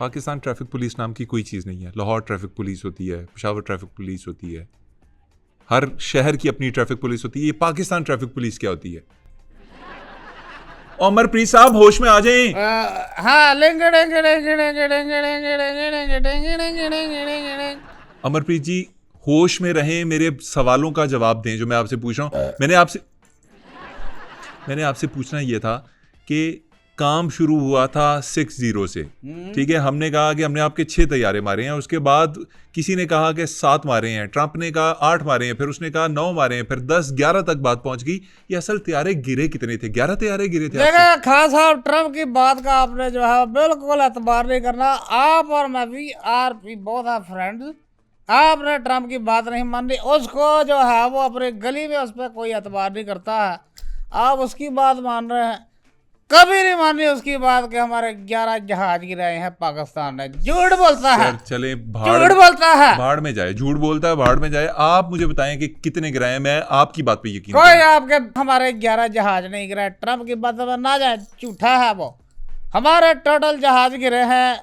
Pakistan traffic police नाम की कोई चीज़ नहीं है। लाहौर ट्रैफिक पुलिस होती है, पेशावर ट्रैफिक पुलिस होती है, हर शहर की अपनी ट्रैफिक पुलिस होती है। ये पाकिस्तान ट्रैफिक पुलिस क्या होती है? अमरप्रीत साहब होश में आ जाएं। हाँ, अमरप्रीत जी होश में रहें, मेरे सवालों का जवाब दें जो मैं आपसे पूछ रहा हूँ। मैंने आपसे पूछना ये था कि काम शुरू हुआ था 6-0 से, ठीक है। हमने कहा कि हमने आपके 6 तैयारे मारे हैं, उसके बाद किसी ने कहा कि 7 मारे हैं, ट्रंप ने कहा 8 मारे हैं, फिर उसने कहा 9 मारे हैं, फिर 10-11 तक बात पहुंच गई। ये असल तैयारे गिरे कितने थे? 11 तैयारे गिरे थे। देखा खान साहब, ट्रंप की बात का आपने जो है बिल्कुल एतबार नहीं करना। आप और मैं भी बोथ आर फ्रेंड्स। आपने ट्रंप की बात नहीं मानी, उसको जो है वो अपनी गली में उस पर कोई एतबार नहीं करता है। आप उसकी बात मान रहे हैं, कभी नहीं मानी उसकी बात कि हमारे 11 जहाज गिराए हैं पाकिस्तान ने। झूठ बोलता है, चले झूठ बोलता है, भाड़ में जाए, झूठ बोलता है, भाड़ में जाए। आप मुझे बताएं कि कितने गिराए, मैं आपकी बात पे यकीन कोई आपके हमारे 11 जहाज नहीं गिराए। ट्रंप की बात में ना जाए, झूठा है वो। हमारे टोटल जहाज गिरे हैं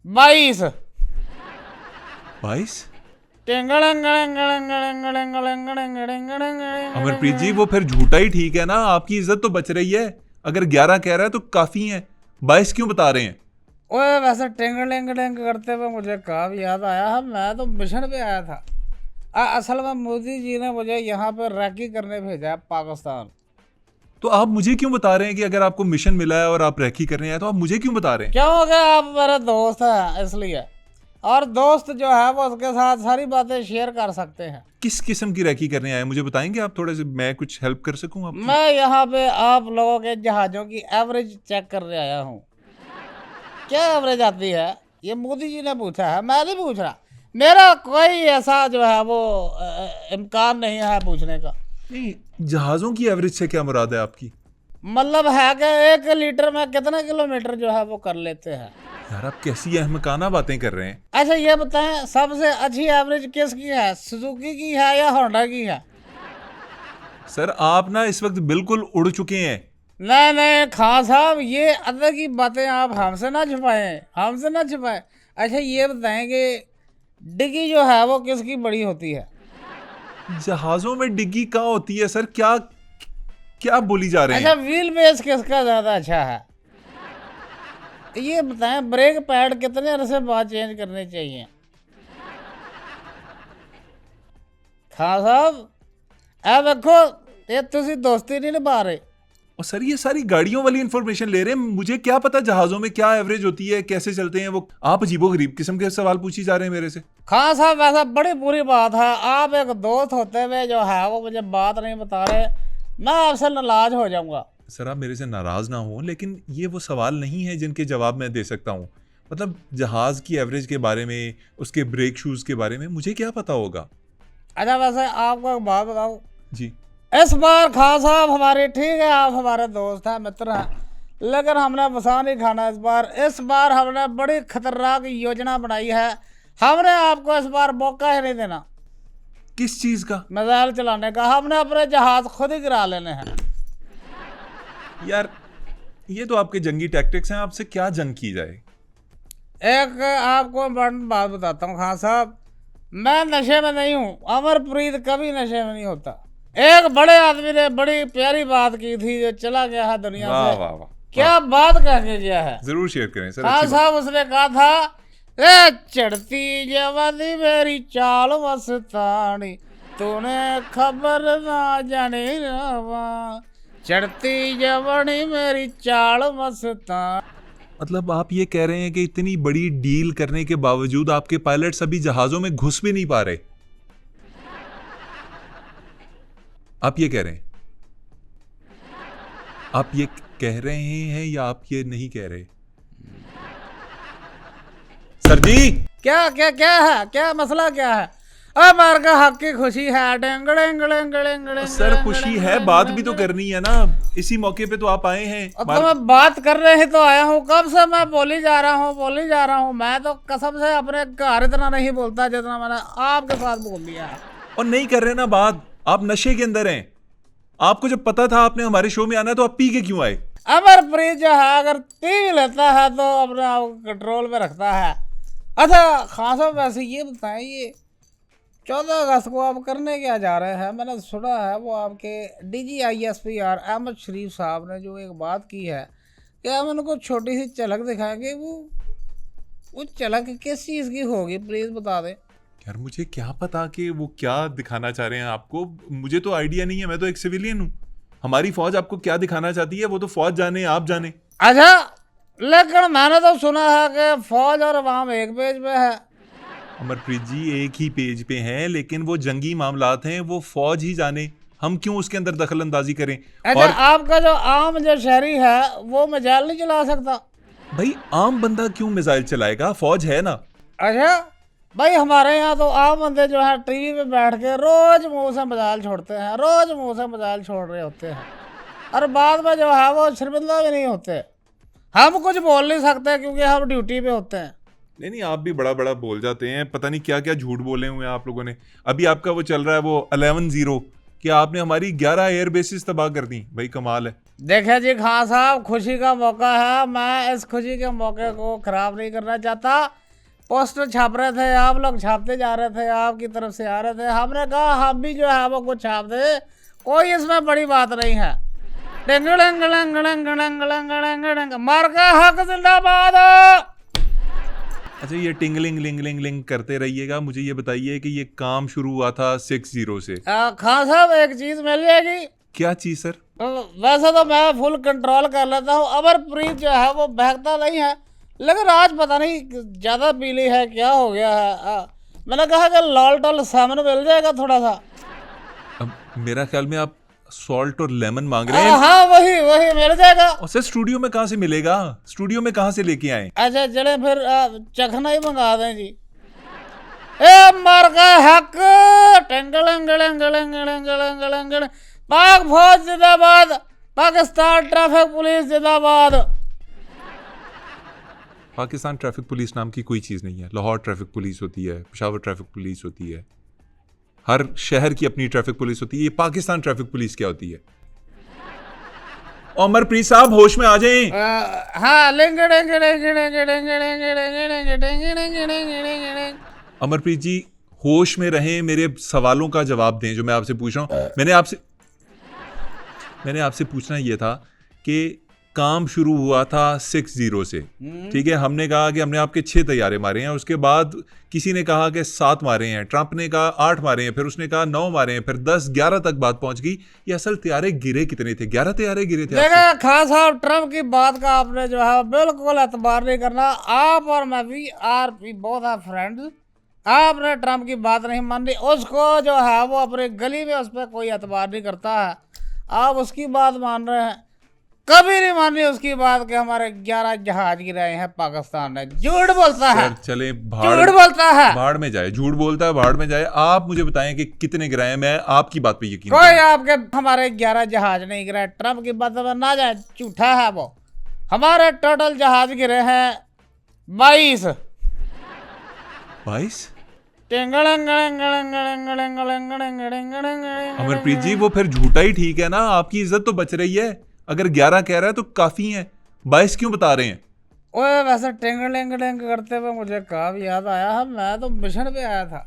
22। 22? अमरप्रीत जी वो फिर झूठा ही ठीक है ना, आपकी इज्जत तो बच रही है। अगर 11 कह रहा है तो काफी है, 22 क्यों बता रहे हैं? ओए वैसे टेंग करते हुए मुझे काम याद आया है, मैं तो मिशन पे आया था। असल में मोदी जी ने मुझे यहाँ पे रैकी करने भेजा है पाकिस्तान। तो आप मुझे क्यों बता रहे हैं कि अगर आपको मिशन मिला है और आप रैकी करने आए तो आप मुझे क्यों बता रहे हैं? क्यों हो गया, आप मेरे दोस्त हैं इसलिए, और दोस्त जो है वो उसके साथ सारी बातें शेयर कर सकते हैं। किस किस्म की रैकी करने आए मुझे बताएंगे आप थोड़े से, मैं कुछ हेल्प कर सकूं आपकी? मैं यहाँ पे आप लोगों के जहाज़ों की एवरेज चेक करने आया हूँ। क्या एवरेज आती है ये मोदी जी ने पूछा है, मैं नहीं पूछ रहा। मेरा कोई ऐसा जो है वो इम्कान नहीं है पूछने का। नहीं, जहाज़ों की एवरेज से क्या मुराद है आपकी? मतलब है कि 1 लीटर में कितना किलोमीटर जो है वो कर लेते हैं। यार आप कैसी अहमकाना बातें कर रहे हैं। अच्छा ये बताएं, सबसे अच्छी एवरेज किसकी है, सुजुकी की है या होंडा की है? सर आप ना इस वक्त बिल्कुल उड़ चुके हैं। नहीं खान साहब, ये अंदर की बातें आप हमसे ना छुपाएं, हमसे ना छुपाएं। अच्छा ये बताएं कि डिग्गी जो है वो किसकी बड़ी होती है? जहाजों में डिग्गी कहाँ होती है सर? क्या क्या बोली जा रहे हैं? अच्छा व्हील बेस किसका ज्यादा अच्छा है? ये बताएं, ब्रेक पैड कितने अरसे बाद चेंज करने चाहिए? खान साहब ए देखो, ये तुसी दोस्ती नहीं निभा रहे। और सर ये सारी गाड़ियों वाली इंफॉर्मेशन ले रहे हैं, मुझे क्या पता जहाजों में क्या एवरेज होती है, कैसे चलते हैं वो? आप अजीबोगरीब किस्म के सवाल पूछी जा रहे हैं मेरे से। खान साहब वैसा बड़ी बुरी बात है, आप एक दोस्त होते हुए जो है वो मुझे बात नहीं बता रहे, मैं आपसे नाराज हो जाऊंगा। सर आप मेरे से नाराज ना हो, लेकिन ये वो सवाल नहीं है जिनके जवाब मैं दे सकता हूँ। मतलब जहाज की एवरेज के बारे में, उसके ब्रेक शूज के बारे में मुझे क्या पता होगा? अच्छा वैसे आपको एक बात बताऊं जी। इस बार खान साहब हमारे, ठीक है आप हमारे दोस्त हैं, मित्र हैं, लेकिन हमने वसा नहीं खाना इस बार हमने बड़ी खतरनाक योजना बनाई है। हमने आपको इस बार मौका ही नहीं देना। किस चीज का? मिसाइल चलाने का। हमने अपने जहाज खुद ही गिरा लेने हैं। यार ये तो आपके जंगी टैक्टिक्स हैं, आपसे क्या जंग की जाए? एक आपको इम्पोर्टेंट बात बताता हूँ खान साहब, मैं नशे में नहीं हूँ, अमरप्रीत कभी नशे में नहीं होता। एक बड़े आदमी ने बड़ी प्यारी बात की थी जो चला गया है दुनिया से। वाह वाह, क्या बात कह के गया है? जरूर शेयर करें सर। खान साहब उसने कहा था, ए चढ़ती जवानी मेरी चाल मस्तानी, तूने खबर ना जाने रवा, चढ़ती जवानी मेरी चाल मस्तानी। मतलब आप ये कह रहे हैं कि इतनी बड़ी डील करने के बावजूद आपके पायलट्स अभी जहाजों में घुस भी नहीं पा रहे? आप ये कह रहे हैं, आप ये कह रहे हैं या आप ये नहीं कह रहे? सर जी क्या क्या क्या है, क्या मसला क्या है? अब मार का हक की खुशी है, सर खुशी है, बात भी तो करनी है ना, इसी मौके पे तो आप आए हैं। तो मैं बात कर रहे ही तो आया हूँ, कब से मैं बोली जा रहा हूँ। मैं तो कसम से अपने घर इतना नहीं बोलता जितना मैंने आपके साथ बोल दिया है। और नहीं कर रहे ना बात, आप नशे के अंदर हैं। आपको जब पता था आपने हमारे शो में आना है तो आप पी के क्यों आए? अमरप्रीत जो है अगर पी भी लेता है तो अपने आप कंट्रोल में रखता है। अच्छा खान साहब, वैसे ये बताएं, ये 14 अगस्त को आप करने क्या जा रहे हैं? मैंने सुना है वो आपके DGISP अहमद शरीफ साहब ने जो एक बात की है कि हम उनको छोटी सी झलक दिखाएंगे। वो झलक किस चीज़ की होगी, प्लीज़ बता दें। यार मुझे क्या पता कि वो क्या दिखाना चाह रहे हैं आपको, मुझे तो आइडिया नहीं है, मैं तो एक सिविलियन हूँ। हमारी फौज आपको क्या दिखाना चाहती है वो तो फौज जाने, आप जाने। अच्छा, लेकिन मैंने तो सुना है कि फौज और अवाम एक पेज पे है। अमरप्रीत जी एक ही पेज पे हैं, लेकिन वो जंगी मामलात हैं, वो फौज ही जाने, हम क्यों उसके अंदर दखल अंदाजी करें? अच्छा, और आपका जो आम जो शहरी है वो मिसाइल नहीं चला सकता? भाई आम बंदा क्यों मिसाइल चलाएगा, फौज है ना। अच्छा भाई, हमारे यहाँ तो आम बंदे जो है टीवी पे बैठ के रोज मुंह से मिसाइल छोड़ते हैं, रोज मुंह से मिसाइल छोड़ रहे होते हैं, और बाद में जो है वो शर्मिंदा भी नहीं होते। हम कुछ बोल नहीं सकते क्योंकि हम ड्यूटी पे होते हैं। नहीं, आप भी बड़ा बड़ा बोल जाते हैं, पता नहीं क्या क्या झूठ बोले हुए हैं आप लोगों ने। अभी आपका वो चल रहा है वो 11-0 कि आपने हमारी 11 एयर बेसिस तबाह कर दी। भाई कमाल है। देखिए जी खान साहब, खुशी का मौका है, मैं इस खुशी के मौके को खराब नहीं करना चाहता। पोस्टर छाप रहे थे, आप लोग छापते जा रहे थे, आपकी तरफ से आ रहे थे, हमने कहा हम भी जो है वो कुछ छाप दे, कोई इसमें बड़ी बात नहीं है। मार का हक जिंदाबाद। अच्छा ये टिंगलिंग लिंग लिंग लिंग करते रहिएगा। मुझे ये बताइए कि ये काम शुरू हुआ था 6-0 से। खान साहब एक चीज मिल जाएगी। क्या चीज सर? वैसे तो मैं फुल कंट्रोल कर लेता हूँ, अमरप्रीत जो है वो बहकता नहीं है, लेकिन आज पता नहीं ज्यादा पी ली है, क्या हो गया है। मैंने कहा कि लॉल्टल सामने मिल जाएगा थोड़ा सा। अब मेरा ख्याल में आप सॉल्ट और लेमन मांग रहे हैं। हाँ वही मिल जाएगा। और सर स्टूडियो में कहाँ से मिलेगा? स्टूडियो में कहाँ से लेके आए? अच्छा चले फिर चखना ही मंगा दें जी। ए मार का हक, पाक फौज जिंदाबाद, पाकिस्तान ट्रैफिक पुलिस जिंदाबाद। पाकिस्तान ट्रैफिक पुलिस नाम की कोई चीज़ नहीं है। लाहौर ट्रैफिक पुलिस होती है, पेशावर ट्रैफिक पुलिस होती है, हर शहर की अपनी ट्रैफिक पुलिस होती है। ये पाकिस्तान ट्रैफिक पुलिस क्या होती है? अमरप्रीत साहब होश में आ जाएं। हाँ, अमरप्रीत जी होश में रहें, मेरे सवालों का जवाब दें जो मैं आपसे पूछ रहा हूँ। मैंने आपसे पूछना ये था कि काम शुरू हुआ था 6-0 से, ठीक है। हमने कहा कि हमने आपके 6 तैयारे मारे हैं, उसके बाद किसी ने कहा कि 7 मारे हैं, ट्रंप ने कहा 8 मारे हैं, फिर उसने कहा 9 मारे हैं, फिर 10-11 तक बात पहुंच गई। ये असल तैयारे गिरे कितने थे? 11 तैयारे गिरे थे। देखा खान साहब, ट्रंप की बात का आपने जो है बिल्कुल एतबार नहीं करना। आप और मैं भी बोथ आर फ्रेंड्स। आपने ट्रंप की बात नहीं मानी, उसको जो है वो अपनी गली में उस पर कोई एतबार नहीं करता है, आप उसकी बात मान रहे हैं। कभी नहीं मानी उसकी बात कि हमारे 11 जहाज गिराए हैं पाकिस्तान ने। झूठ बोलता है, चले झूठ बोलता है, भाड़ में जाए, झूठ बोलता है, भाड़ में जाए। आप मुझे बताएं कि कितने गिराए? मैं आपकी बात पे यकीन कोई आपके हमारे 11 जहाज नहीं गिराए। ट्रंप की बात में ना जाए, झूठा है वो। हमारे टोटल जहाज गिरे हैं 22। अमरप्रीत जी वो फिर झूठा ही ठीक है ना, आपकी इज्जत तो बच रही है। अगर 11 कह रहा है तो काफी है, 22 क्यों बता रहे हैं? ओए वैसे टेंग करते हुए मुझे काम याद आया है, मैं तो मिशन पे आया था।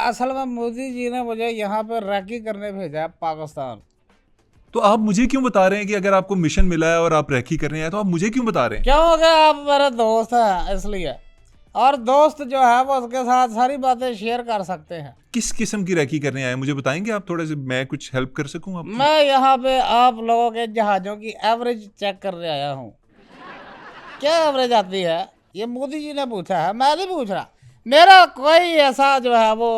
असल में मोदी जी ने मुझे यहाँ पे रैकी करने भेजा है पाकिस्तान। तो आप मुझे क्यों बता रहे हैं कि अगर आपको मिशन मिला है और आप रैकी करने आए तो आप मुझे क्यों बता रहे हैं? क्यों हो गया, आप मेरे दोस्त हैं इसलिए, और दोस्त जो है वो उसके साथ सारी बातें शेयर कर सकते हैं। किस किस्म की रैकी करने आए मुझे बताएंगे आप थोड़े से, मैं कुछ हेल्प कर सकूं आपकी? मैं यहाँ पे आप लोगों के जहाज़ों की एवरेज चेक करने आया हूँ। क्या एवरेज आती है ये मोदी जी ने पूछा है, मैं नहीं पूछ रहा। मेरा कोई ऐसा जो है वो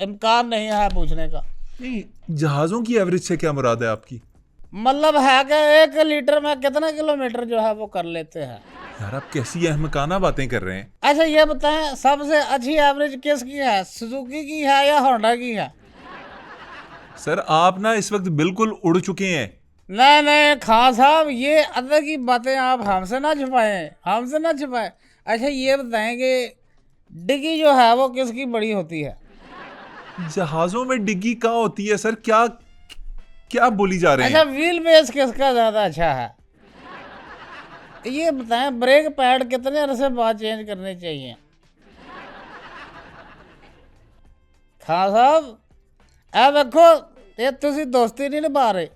इम्कान नहीं है पूछने का। नहीं, जहाज़ों की एवरेज से क्या मुराद है आपकी? मतलब है कि 1 लीटर में कितने किलोमीटर जो है वो कर लेते हैं। यार आप कैसी अहमकाना बातें कर रहे हैं। अच्छा ये बताएं, सबसे अच्छी एवरेज किसकी है, सुजुकी की है या होंडा की है? सर आप ना इस वक्त बिल्कुल उड़ चुके हैं। नहीं नहीं खान साहब, ये अंदर की बातें आप हमसे ना छुपाएं, हमसे ना छुपाएं। अच्छा ये बताएं कि डिग्गी जो है वो किसकी बड़ी होती है? जहाज़ों में डिग्गी कहाँ होती है सर? क्या क्या बोली जा रहे अच्छा हैं? व्हील बेस किसका ज्यादा अच्छा है? ये बताएं ब्रेक पैड कितने अरसे बाद चेंज करने चाहिए? खान साहब ए देखो, ये तुसी दोस्ती नहीं निभा रहे।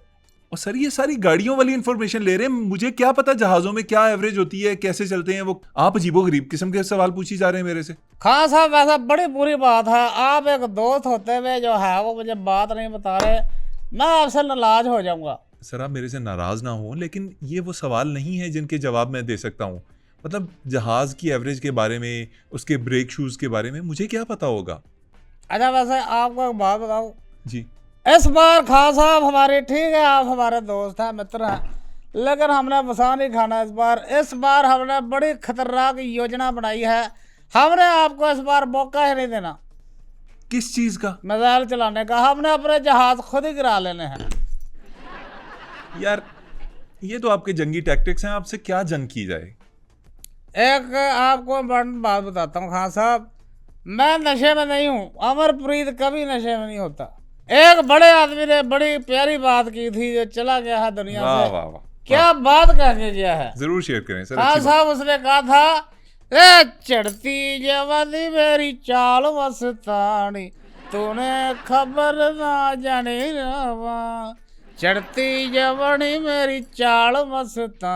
और सर ये सारी गाड़ियों वाली इंफॉर्मेशन ले रहे हैं, मुझे क्या पता जहाज़ों में क्या एवरेज होती है, कैसे चलते हैं वो। आप अजीबोगरीब किस्म के सवाल पूछी जा रहे हैं मेरे से। खान साहब वैसा बड़ी बुरी बात है, आप एक दोस्त होते हुए जो है वो मुझे बात नहीं बता रहे, मैं आपसे नाराज हो जाऊंगा। सर आप मेरे से नाराज ना हो, लेकिन ये वो सवाल नहीं है जिनके जवाब मैं दे सकता हूँ। मतलब जहाज़ की एवरेज के बारे में, उसके ब्रेक शूज़ के बारे में मुझे क्या पता होगा। अच्छा वैसे आपको एक बात बताऊं, जी। इस बार खान साहब हमारे, ठीक है आप हमारे दोस्त हैं, मित्र हैं, लेकिन हमने बसा नहीं खाना इस बार। इस बार हमने बड़ी खतरनाक योजना बनाई है, हमने आपको इस बार मौका ही नहीं देना किस चीज़ का? मिसाइल चलाने का। हमने अपने जहाज खुद ही गिरा लेने हैं। यार ये तो आपके जंगी टैक्टिक्स हैं, आपसे क्या जंग की जाए। एक आपको इम्पोर्टेंट बात बताता हूँ खान साहब, मैं नशे में नहीं हूँ, अमरप्रीत कभी नशे में नहीं होता। एक बड़े आदमी ने बड़ी प्यारी बात की थी जो चला गया है दुनिया वाह से। वाह वाह, क्या बात कह के गया है? जरूर शेयर करें सर। खान अच्छी बात। साहब उसने कहा था, ए चढ़ती जवानी मेरी चाल मस्तानी, तूने खबर ना जानी रवा, चढ़ती जवानी मेरी चाल मस्तानी।